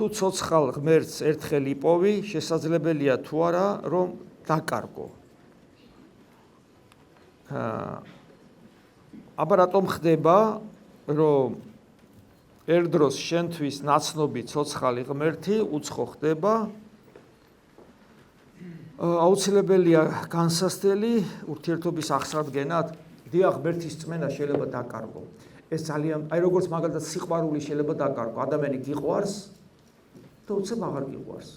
თუ ცოცხალ ღმერთს ერთხელ იპოვი, შესაძლებელია თუ არა, რომ დაკარგო. აბა რატომ ხდება, რომ ერთ დროს შენთვის ნაცნობი ცოცხალი ღმერთი უცხო ხდება? აუცილებელია განსასწრელი ურთიერთობის აღსადგენად, დიახ, ღმერთის წმენა შეიძლება დაკარგო. ეს ძალიან, აი როგორც მაგალითად სიყვარული შეიძლება დაკარგო. ადამიანი გიყვარს და უცებ აღარ გიყვარს.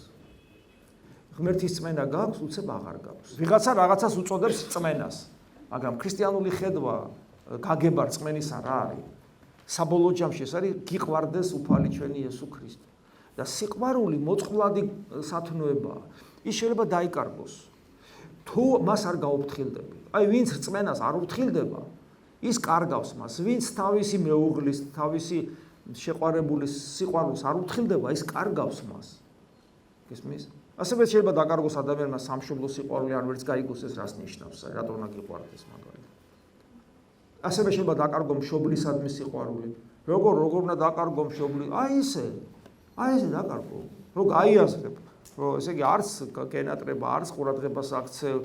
ღმერთის წმენა გაქვს, უცებ აღარ გაქვს. ვიღაცა რაღაცას უწოდებს წმენას, მაგრამ ქრისტიანული ხედვა გაგება რწმენისა რა არის? საბოლოო ჯამში ეს არის გიყვარდეს უფალი ჩვენი იესო ქრისტე. და სიყვარული მოწყვლადი სათნოებაა. ის შეიძლება დაიკარგოს. თუ მას არ გაუფრთხილდები. აი ვინც რწმენას არ უფრთხილდება, ის კარგავს მას. ვინც თავისი მეუღლის, თავისი შეყვარებულის სიყვარულს არ უფრთხილდება, ის კარგავს მას. გესმის? ასევე შეიძლება დაკარგოს ადამიანმა სამშობლო სიყვარული, ან ვერც გაიგოს ეს რას ნიშნავს, რატო უნდა გიყვარდეს მაგალითად. ასევე შეიძლება დაკარგო მშობლისადმი სიყვარული. როგორ უნდა დაკარგო მშობლი? აი ესე დაკარგო. რო გაიაზრებ, რომ ესე იგი არც კენატრება, არც ყურადღებას აქცევ,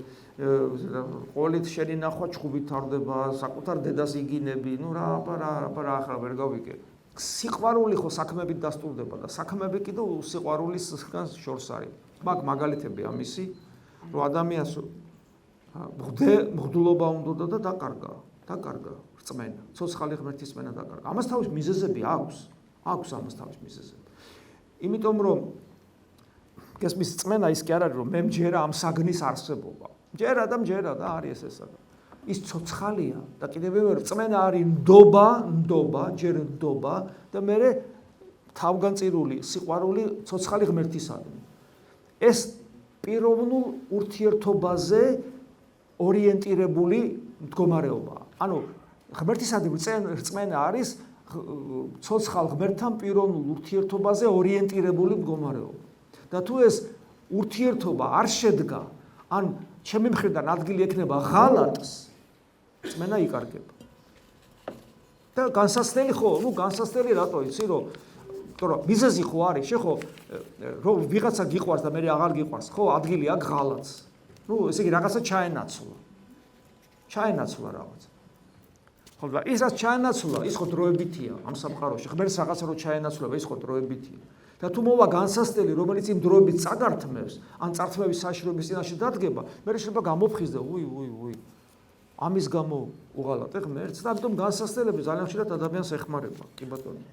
ყოველით შენი ნახვა ჩხუბით თარდება, საკუთარ დედას იგინები, ნუ რა ახლა ვერ გავიგე. სიყვარული ხო საქმებით დასტურდება და საქმები კიდევ სიყვარულის შორს არის. მაგ მაგალითები ამისი, რომ ადამიანს მღვდლობა უნდა და დაკარგა რწმენა, ცოცხალი ღმერთის წმენა დაკარგა. ამას თავის მიზეზები აქვს ამას თავის მიზეზები. იმიტომ რომ გესმის წმენა ის კი არ არის, რომ მე მჯერა ამ საგნის არსებობა. მჯერა და არის ეს საგანი. ის ცოცხალია და კიდევ მეორე წმენა არის ნდობა და მე თავგანწირული სიყვარული ცოცხალი ღმერთისადმი. ეს პიროვნულ ურთიერთობაზე ორიენტირებული მდგომარეობაა. ანუ ღმერთისადმი რწმენა არის ცოცხალ ღმერთთან პიროვნულ ურთიერთობაზე ორიენტირებული მდგომარეობა. და თუ ეს ურთიერთობა არ შედგა, ან ჩემი მხრიდან ადგილი ექნება ღალატს, წმენა იკარგება. და განსასწრელი ხო, განსასწრელი რატო იცი, რომ მიზეზი ხო არის, შეხო რომ ვიღაცა გიყვარს და მე აღარ გიყვარს, ხო, ადგილი აქვს ღალატს. ესე იგი რაღაცა ჩაენაცვლა რაღაც. ხო, და ის რაც ჩაენაცვლა, ის ხო დროებითია ამ სამყაროში. ღმერთს რაღაცა რო ჩაენაცვლება, ის ხო დროებითია. და თუ მოვა განსასწრელი, რომელიც იმ დროებით წაგართმევს, ან წართმევის საშიშროების წინაშე დადგება, მე შეიძლება გამოფხიზდა, ამის გამო უღალატე ღმერთს და ამიტომ განსასწრელები ძალიან ხშირად ადამიანს ეხმარება. კი ბატონო.